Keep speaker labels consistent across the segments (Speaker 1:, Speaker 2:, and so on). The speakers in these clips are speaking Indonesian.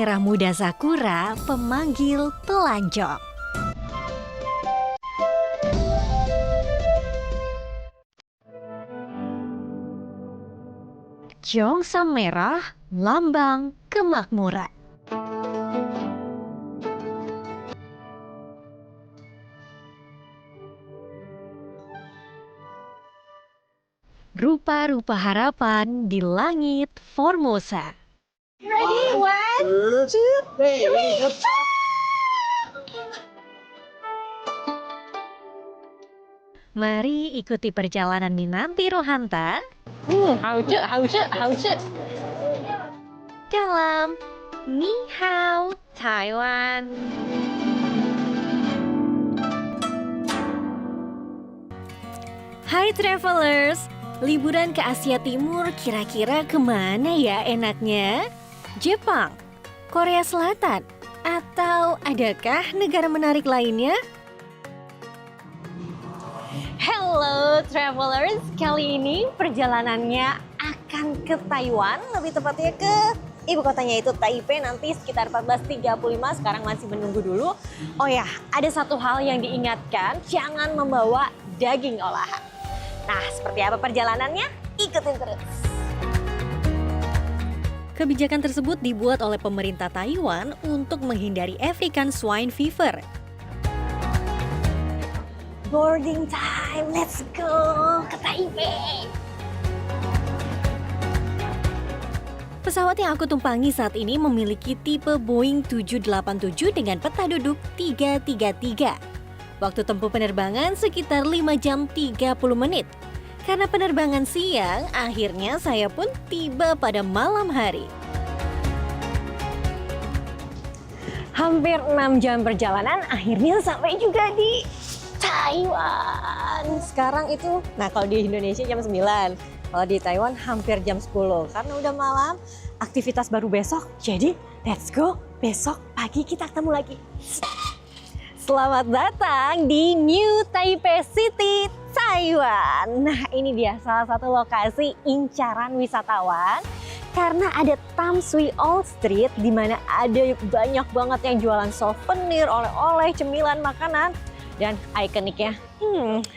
Speaker 1: merah muda sakura pemanggil telanjang. Gyeongsam merah, lambang kemakmuran. Rupa-rupa harapan di langit Formosa.
Speaker 2: Ready? One, two, three.
Speaker 1: Mari ikuti perjalanan Minanti Rohanta
Speaker 2: How's it?
Speaker 1: dalam Ni Hao Taiwan. Hai travelers, liburan ke Asia Timur kira-kira kemana ya enaknya? Jepang, Korea Selatan, atau adakah negara menarik lainnya? Hello travelers, kali ini perjalanannya akan ke Taiwan, lebih tepatnya ke ibu kotanya itu Taipei, nanti sekitar 14.35, sekarang masih menunggu dulu. Oh ya, ada satu hal yang diingatkan, jangan membawa daging olahan. Nah, seperti apa perjalanannya? Ikutin terus. Kebijakan tersebut dibuat oleh pemerintah Taiwan untuk menghindari African Swine Fever. Boarding time, let's go ke Taipei. Pesawat yang aku tumpangi saat ini memiliki tipe Boeing 787 dengan peta duduk 333. Waktu tempuh penerbangan sekitar 5 jam 30 menit. Karena penerbangan siang, akhirnya saya pun tiba pada malam hari. Hampir 6 jam perjalanan, akhirnya sampai juga di Taiwan. Sekarang itu, nah kalau di Indonesia jam 9, kalau di Taiwan hampir jam 10. Karena udah malam, aktivitas baru besok, jadi let's go, besok pagi kita ketemu lagi. Selamat datang di New Taipei City, Taiwan. Nah, ini dia salah satu lokasi incaran wisatawan karena ada Tam Sui Old Street di mana ada banyak banget yang jualan souvenir, oleh-oleh, cemilan, makanan, dan ikoniknya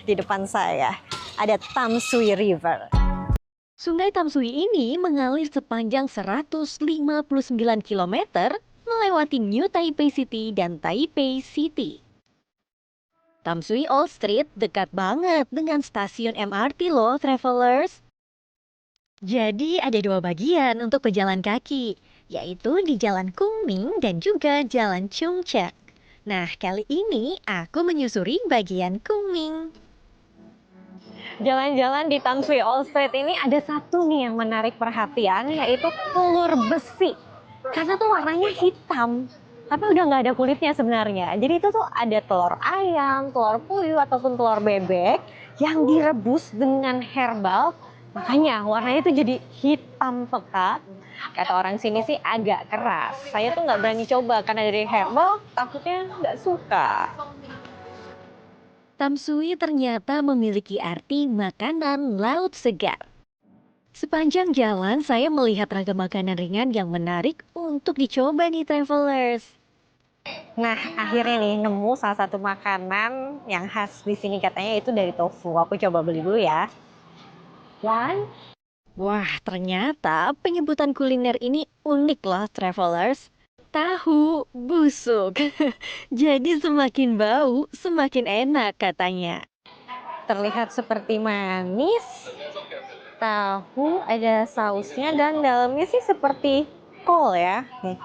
Speaker 1: di depan saya ada Tam Sui River. Sungai Tam Sui ini mengalir sepanjang 159 km melewati New Taipei City dan Taipei City. Tam Sui Old Street dekat banget dengan stasiun MRT loh, travelers. Jadi ada dua bagian untuk pejalan kaki, yaitu di Jalan Kunming dan juga Jalan Chungcheong. Nah, kali ini aku menyusuri bagian Kunming. Jalan-jalan di Tam Sui Old Street ini ada satu nih yang menarik perhatian, yaitu telur besi. Karena tuh warnanya hitam, tapi udah nggak ada kulitnya sebenarnya. Jadi itu tuh ada telur ayam, telur puyuh, ataupun telur bebek yang direbus dengan herbal. Makanya warnanya itu jadi hitam pekat. Kata orang sini sih agak keras. Saya tuh nggak berani coba karena dari herbal, takutnya nggak suka. Tam Sui ternyata memiliki arti makanan laut segar. Sepanjang jalan saya melihat ragam makanan ringan yang menarik untuk dicoba nih travelers. Nah, akhirnya nih nemu salah satu makanan yang khas di sini, katanya itu dari tofu. Aku coba beli dulu ya. Wah, ternyata penyebutan kuliner ini unik loh travelers. Tahu busuk. Jadi semakin bau, semakin enak katanya. Terlihat seperti manis. Tahu ada sausnya dan dalamnya sih seperti kol ya. Nih.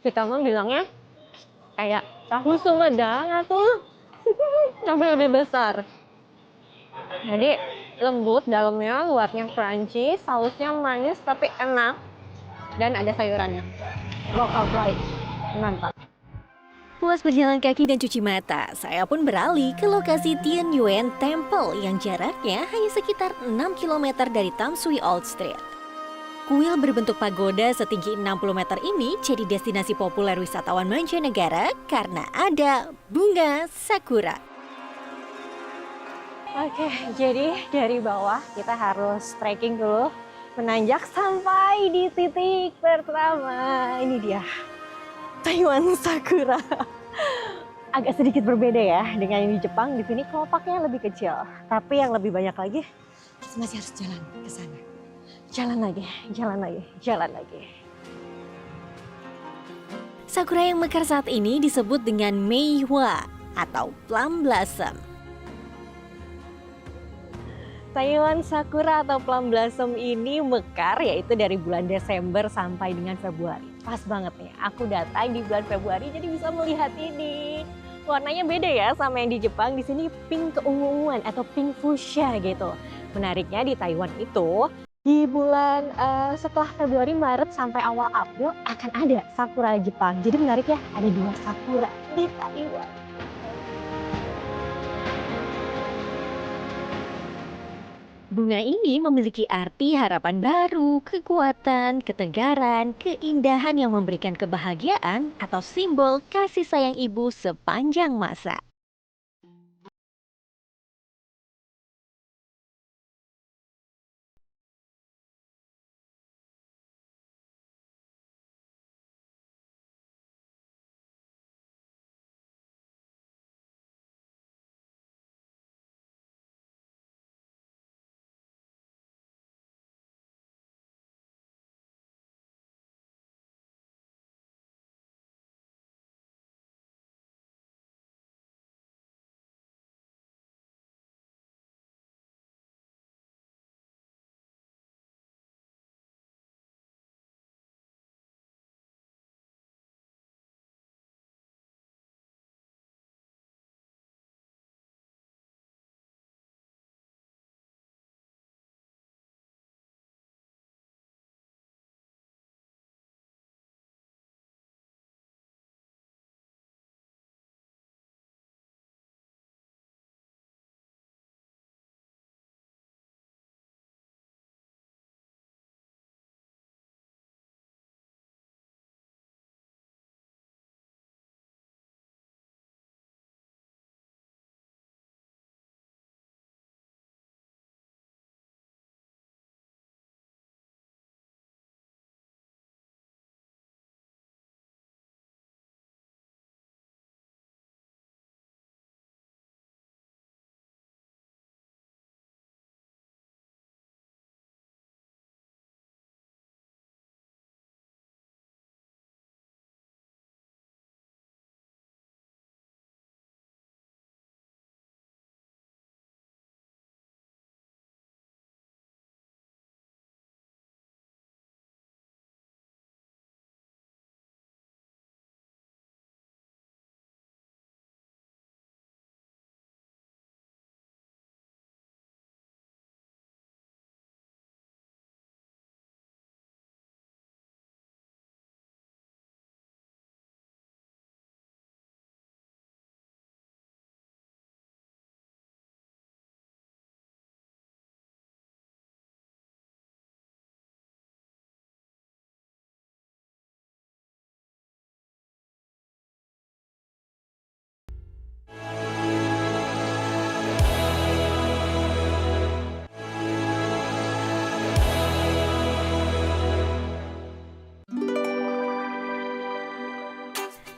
Speaker 1: Kita mau bilangnya kayak tahu sumedang atau tapi lebih besar. Jadi lembut dalamnya, luarnya crunchy, sausnya manis tapi enak, dan ada sayurannya. Local rice, mantap. Puas berjalan kaki dan cuci mata, saya pun beralih ke lokasi Tianyuan Temple yang jaraknya hanya sekitar 6 km dari Tam Sui Old Street. Kuil berbentuk pagoda setinggi 60 meter ini jadi destinasi populer wisatawan mancanegara karena ada bunga sakura. Oke, jadi dari bawah kita harus trekking dulu, menanjak sampai di titik pertama. Ini dia, Taiwan Sakura. Agak sedikit berbeda ya dengan yang di Jepang. Di sini kelopaknya lebih kecil, tapi yang lebih banyak lagi masih harus jalan ke sana. Jalan lagi, jalan lagi, jalan lagi.
Speaker 3: Sakura yang mekar saat ini disebut dengan Meihua atau Plum Blossom.
Speaker 1: Taiwan Sakura atau Plum Blossom ini mekar yaitu dari bulan Desember sampai dengan Februari. Pas banget nih, aku datang di bulan Februari jadi bisa melihat ini. Warnanya beda ya sama yang di Jepang. Di sini pink keunguan atau pink fuchsia gitu. Menariknya di Taiwan itu di bulan setelah Februari, Maret sampai awal April akan ada Sakura Jepang. Jadi menarik ya, ada 2 Sakura di Taiwan.
Speaker 3: Bunga ini memiliki arti harapan baru, kekuatan, ketegaran, keindahan yang memberikan kebahagiaan atau simbol kasih sayang ibu sepanjang masa.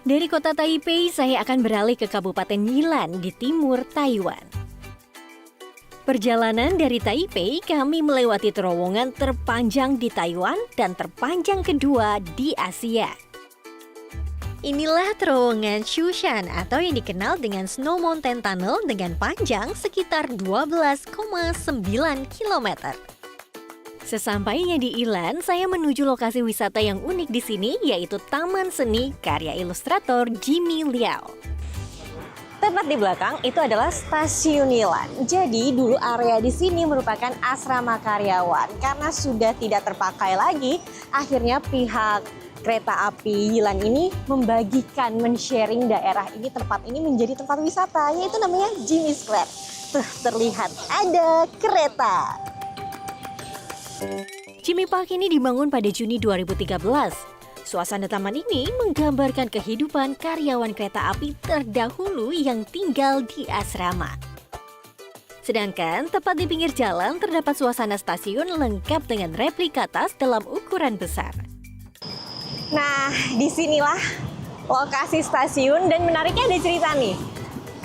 Speaker 3: Dari kota Taipei, saya akan beralih ke Kabupaten Yilan di timur Taiwan. Perjalanan dari Taipei, kami melewati terowongan terpanjang di Taiwan dan terpanjang kedua di Asia. Inilah terowongan Shushan atau yang dikenal dengan Snow Mountain Tunnel dengan panjang sekitar 12,9 km. Sesampainya di Yilan, saya menuju lokasi wisata yang unik di sini, yaitu Taman Seni karya ilustrator Jimmy Liao.
Speaker 1: Tepat di belakang itu adalah Stasiun Yilan. Jadi dulu area di sini merupakan asrama karyawan. Karena sudah tidak terpakai lagi, akhirnya pihak kereta api Yilan ini membagikan, men-sharing daerah ini, tempat ini menjadi tempat wisata, yaitu namanya Jimmy Square. Tuh, terlihat ada kereta.
Speaker 3: Jimmy Park ini dibangun pada Juni 2013. Suasana taman ini menggambarkan kehidupan karyawan kereta api terdahulu yang tinggal di asrama. Sedangkan tepat di pinggir jalan terdapat suasana stasiun lengkap dengan replika tas dalam ukuran besar.
Speaker 1: Nah, disinilah lokasi stasiun dan menariknya ada cerita nih.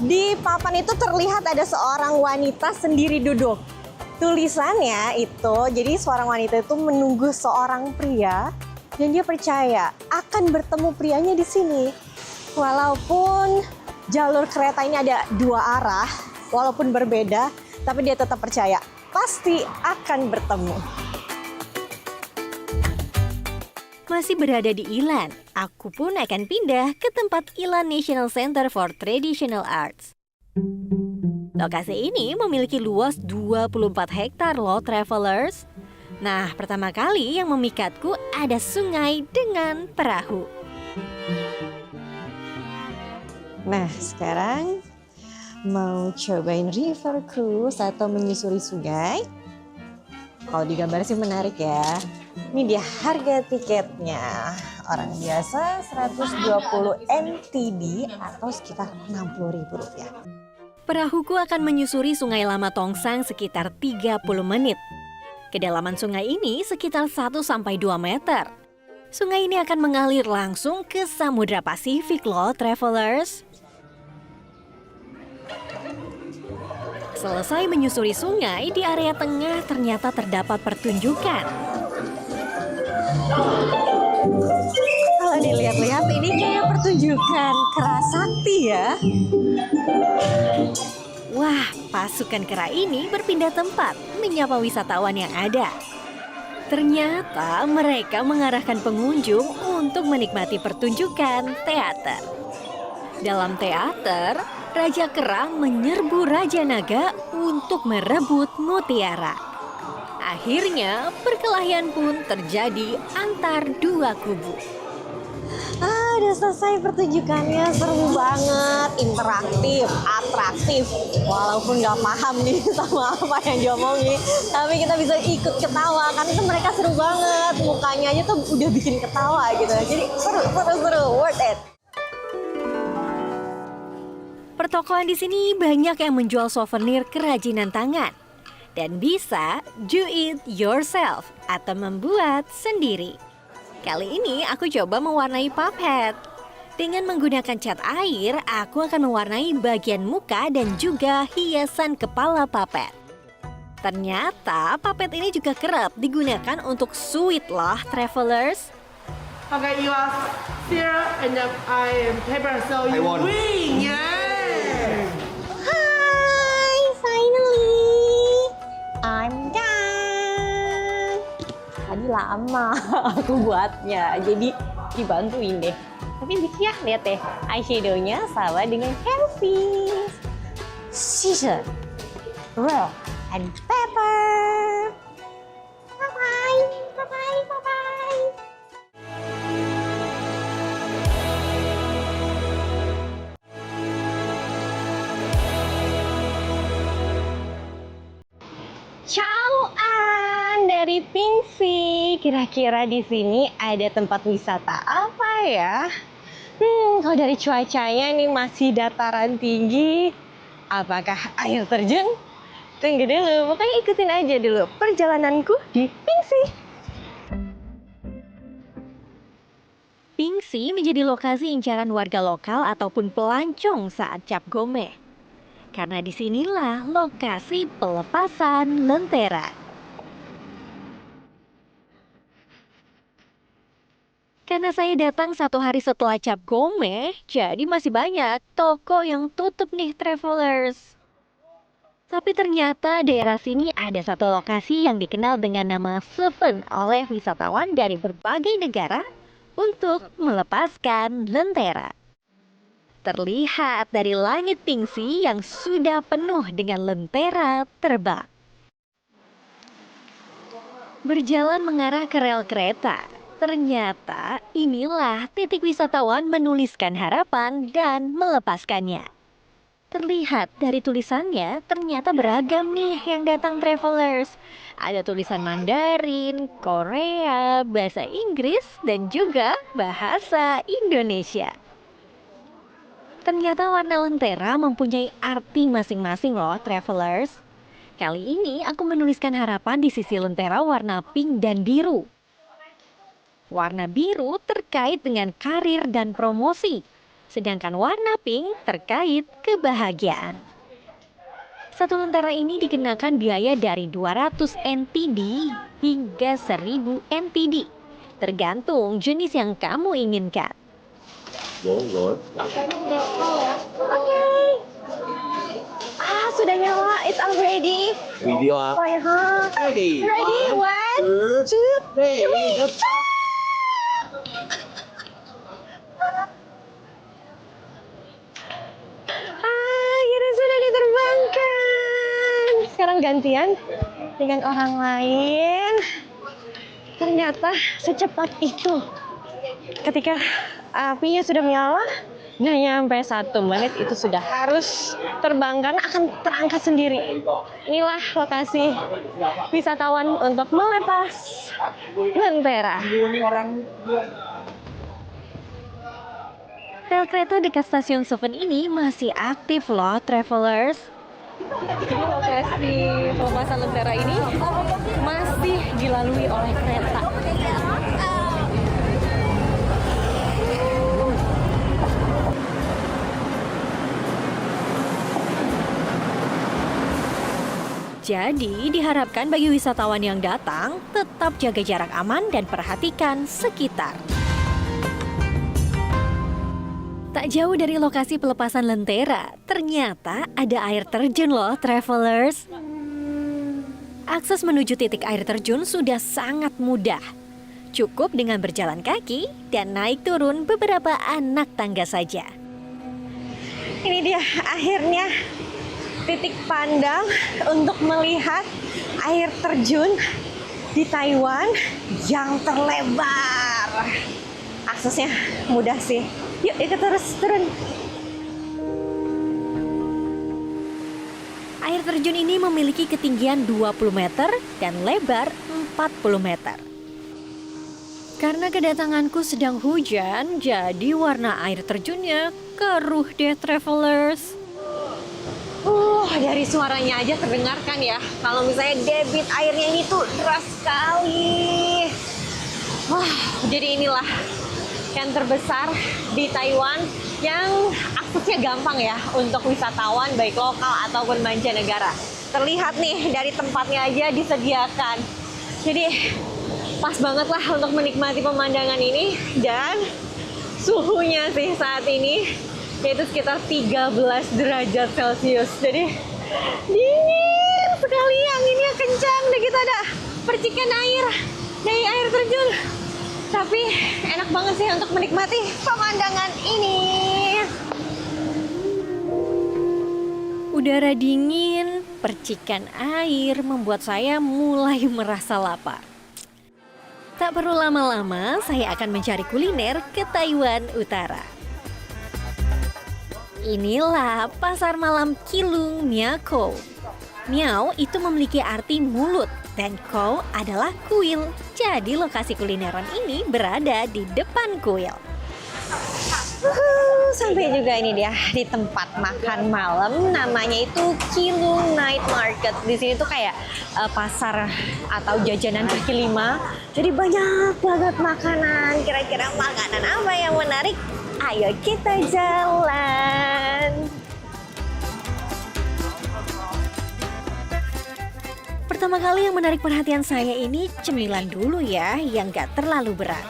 Speaker 1: Di papan itu terlihat ada seorang wanita sendiri duduk. Tulisannya itu, jadi seorang wanita itu menunggu seorang pria dan dia percaya akan bertemu prianya di sini. Walaupun jalur kereta ini ada dua arah, walaupun berbeda, tapi dia tetap percaya pasti akan bertemu.
Speaker 3: Masih berada di Ilan, aku pun akan pindah ke tempat Ilan National Center for Traditional Arts. Lokasi ini memiliki luas 24 hektar loh travelers. Nah, pertama kali yang memikatku ada sungai dengan perahu.
Speaker 1: Nah, sekarang mau cobain river cruise atau menyusuri sungai. Kalau di gambar sih menarik ya. Ini dia harga tiketnya. Orang biasa 120 NTD atau sekitar Rp60.000.
Speaker 3: Perahuku akan menyusuri Sungai Lama Tongsang sekitar 30 menit. Kedalaman sungai ini sekitar 1-2 meter. Sungai ini akan mengalir langsung ke Samudra Pasifik loh, travelers. Selesai menyusuri sungai, di area tengah ternyata terdapat pertunjukan.
Speaker 1: Kalau dilihat-lihat ini kayak pertunjukan kera sakti ya.
Speaker 3: Wah, pasukan kera ini berpindah tempat menyapa wisatawan yang ada. Ternyata mereka mengarahkan pengunjung untuk menikmati pertunjukan teater. Dalam teater, Raja Kera menyerbu Raja Naga untuk merebut mutiara. Akhirnya, perkelahian pun terjadi antar dua kubu.
Speaker 1: Udah selesai pertunjukannya, seru banget, interaktif, atraktif. Walaupun nggak paham nih sama apa yang diomongin, tapi kita bisa ikut ketawa karena itu mereka seru banget. Mukanya aja tuh udah bikin ketawa gitu. Jadi seru, worth it.
Speaker 3: Pertokoan di sini banyak yang menjual souvenir kerajinan tangan dan bisa do it yourself atau membuat sendiri. Kali ini aku coba mewarnai puppet. Dengan menggunakan cat air, aku akan mewarnai bagian muka dan juga hiasan kepala puppet. Ternyata puppet ini juga kerap digunakan untuk suit loh, travelers.
Speaker 2: Okay, you are here and I am paper, so you win. Yeah.
Speaker 1: Hi, finally, I'm done. Tadi lama aku buatnya, jadi dibantuin deh. Tapi lucu ya, lihat deh, eyeshadow-nya sama dengan Hairpiece, scissor, roll, and paper. Bye-bye, bye-bye, bye-bye. Ciao-an dari Pingsy. Kira-kira di sini ada tempat wisata apa ya? Kalau dari cuacanya nih masih dataran tinggi, apakah air terjun? Tunggu dulu, pokoknya ikutin aja dulu perjalananku di Pingsy.
Speaker 3: Pingsy menjadi lokasi incaran warga lokal ataupun pelancong saat Cap Gome. Karena disinilah lokasi pelepasan lentera. Karena saya datang 1 hari setelah Cap Gome, jadi masih banyak toko yang tutup nih, travelers. Tapi ternyata daerah sini ada satu lokasi yang dikenal dengan nama Seven oleh wisatawan dari berbagai negara untuk melepaskan lentera. Terlihat dari langit Pingsy yang sudah penuh dengan lentera terbang. Berjalan mengarah ke rel kereta, ternyata inilah titik wisatawan menuliskan harapan dan melepaskannya. Terlihat dari tulisannya, ternyata beragam nih yang datang travelers. Ada tulisan Mandarin, Korea, bahasa Inggris, dan juga bahasa Indonesia. Ternyata warna lentera mempunyai arti masing-masing loh, travelers. Kali ini aku menuliskan harapan di sisi lentera warna pink dan biru. Warna biru terkait dengan karir dan promosi, sedangkan warna pink terkait kebahagiaan. Satu lentera ini dikenakan biaya dari 200 NTD hingga 1000 NTD, tergantung jenis yang kamu inginkan.
Speaker 1: Sudah nyala. It's already.
Speaker 4: Video up.
Speaker 1: Oh ya,
Speaker 4: Ready.
Speaker 1: ready? One, two, three. Akhirnya sudah diterbangkan. Sekarang gantian dengan orang lain. Ternyata secepat itu. Ketika apinya sudah menyala, nggak nyampe 1 menit itu sudah harus terbang karena akan terangkat sendiri. Inilah lokasi wisatawan untuk melepas lentera.
Speaker 3: Rel kereta dekat stasiun Suven ini masih aktif loh, travelers.
Speaker 1: Jadi lokasi pelepasan lentera ini masih dilalui oleh kereta.
Speaker 3: Jadi diharapkan bagi wisatawan yang datang tetap jaga jarak aman dan perhatikan sekitar. Tak jauh dari lokasi pelepasan lentera, ternyata ada air terjun loh, travelers. Akses menuju titik air terjun sudah sangat mudah. Cukup dengan berjalan kaki dan naik turun beberapa anak tangga saja.
Speaker 1: Ini dia akhirnya titik pandang untuk melihat air terjun di Taiwan yang terlebar. Aksesnya mudah sih. Yuk ikut terus turun.
Speaker 3: Air terjun ini memiliki ketinggian 20 meter dan lebar 40 meter. Karena kedatanganku sedang hujan, jadi warna air terjunnya keruh deh, travelers.
Speaker 1: Dari suaranya aja terdengarkan ya. Kalau misalnya debit airnya ini tuh deras sekali. Jadi inilah yang terbesar di Taiwan yang aksesnya gampang ya untuk wisatawan baik lokal ataupun mancanegara. Terlihat nih dari tempatnya aja disediakan. Jadi pas banget lah untuk menikmati pemandangan ini dan suhunya sih saat ini yaitu sekitar 13 derajat Celcius. Jadi dingin sekali, anginnya kencang dan kita ada percikan air dari air terjun. Tapi enak banget sih untuk menikmati pemandangan ini.
Speaker 3: Udara dingin, percikan air membuat saya mulai merasa lapar. Tak perlu lama-lama, saya akan mencari kuliner ke Taiwan Utara. Inilah pasar malam Kilung Miao. Miao itu memiliki arti mulut dan Kou adalah kuil. Jadi lokasi kulineran ini berada di depan kuil.
Speaker 1: Sampai juga ini dia di tempat makan malam, namanya itu Kilung Night Market. Di sini tuh kayak pasar atau jajanan kaki lima. Jadi banyak banget makanan. Kira-kira makanan apa yang menarik? Ayo kita jalan.
Speaker 3: Pertama kali yang menarik perhatian saya ini cemilan dulu ya, yang gak terlalu berat.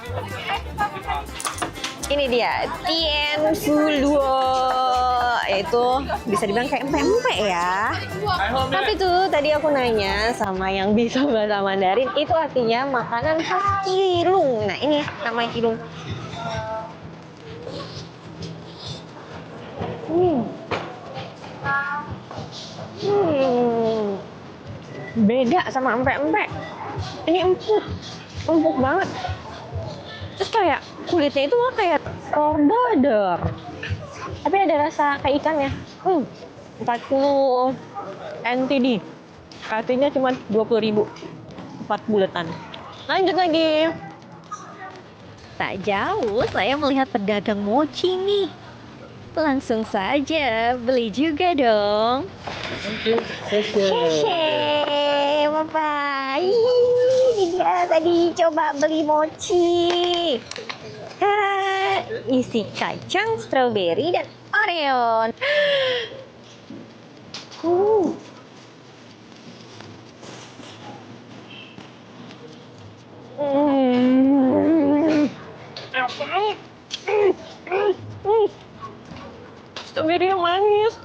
Speaker 1: Ini dia Tien Fu Luo, itu bisa dibilang kayak empek-empek ya. Tapi tuh tadi aku nanya sama yang bisa bahasa Mandarin, itu artinya makanan khas Kilung. Nah ini namanya Kilung. Beda sama empek-empek. Ini empuk banget. Terus kayak kulitnya itu mah kayak telur dadar. Tapi ada rasa kayak ikannya. 40 NTD. Artinya cuma 20.000. 4 bulatan. Lanjut lagi.
Speaker 3: Tak jauh saya melihat pedagang mochi nih. Langsung saja beli juga dong. Hehe, Bapak. Ini dia tadi coba beli mochi. Isi kacang, strawberry, dan Oreo.
Speaker 1: Strawberry yang manis.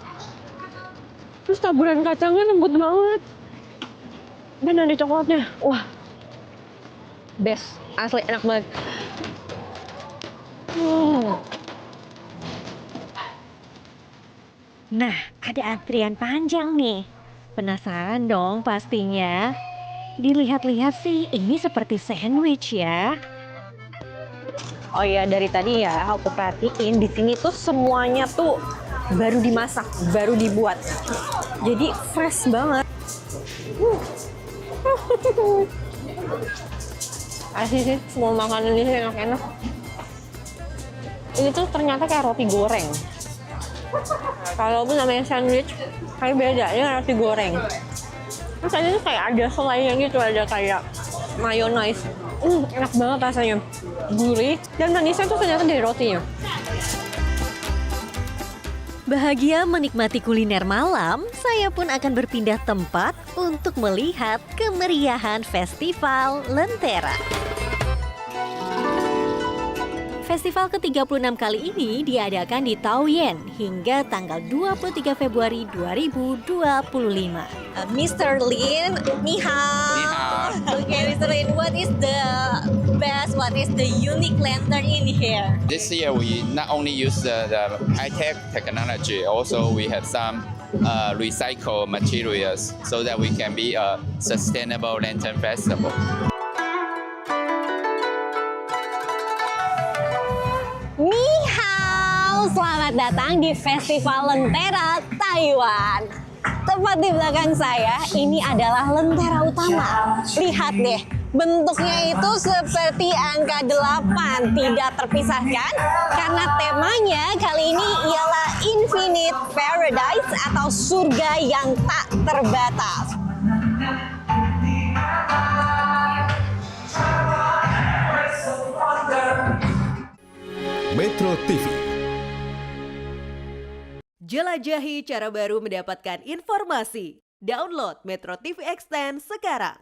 Speaker 1: Terus taburan kacangnya lembut banget. Dan ada coklatnya. Wah. Best. Asli enak banget.
Speaker 3: Nah, ada antrian panjang nih. Penasaran dong pastinya. Dilihat-lihat sih ini seperti sandwich ya.
Speaker 1: Oh iya, dari tadi ya aku perhatiin di sini tuh semuanya tuh baru dimasak, baru dibuat. Jadi fresh banget. Asli sih, semua makanan di sini enak-enak. Ini tuh ternyata kayak roti goreng. Kalau itu namanya sandwich, kayak beda, ini roti goreng. Terus tadi tuh kayak ada selainya gitu, ada kayak mayonnaise. Enak banget rasanya, gurih dan manisnya tuh ternyata dari rotinya.
Speaker 3: Bahagia menikmati kuliner malam, saya pun akan berpindah tempat untuk melihat kemeriahan Festival Lentera. Festival ke-36 kali ini diadakan di Taoyuan hingga tanggal 23 Februari 2025.
Speaker 1: Mr. Lin, ni hao.
Speaker 4: Ni hao.
Speaker 1: Okay, Mr. Lin, what is the best, what is the unique lantern in here?
Speaker 4: This year we not only use the high-tech technology, also we have some recycled materials so that we can be a sustainable lantern festival.
Speaker 1: Ni hao, selamat datang di Festival Lentera Taiwan. Tepat di belakang saya, ini adalah lentera utama. Lihat deh, bentuknya itu seperti angka 8, tidak terpisahkan. Karena temanya kali ini ialah Infinite Paradise atau surga yang tak terbatas.
Speaker 5: Metro TV.
Speaker 6: Jelajahi cara baru mendapatkan informasi. Download Metro TV Extend sekarang.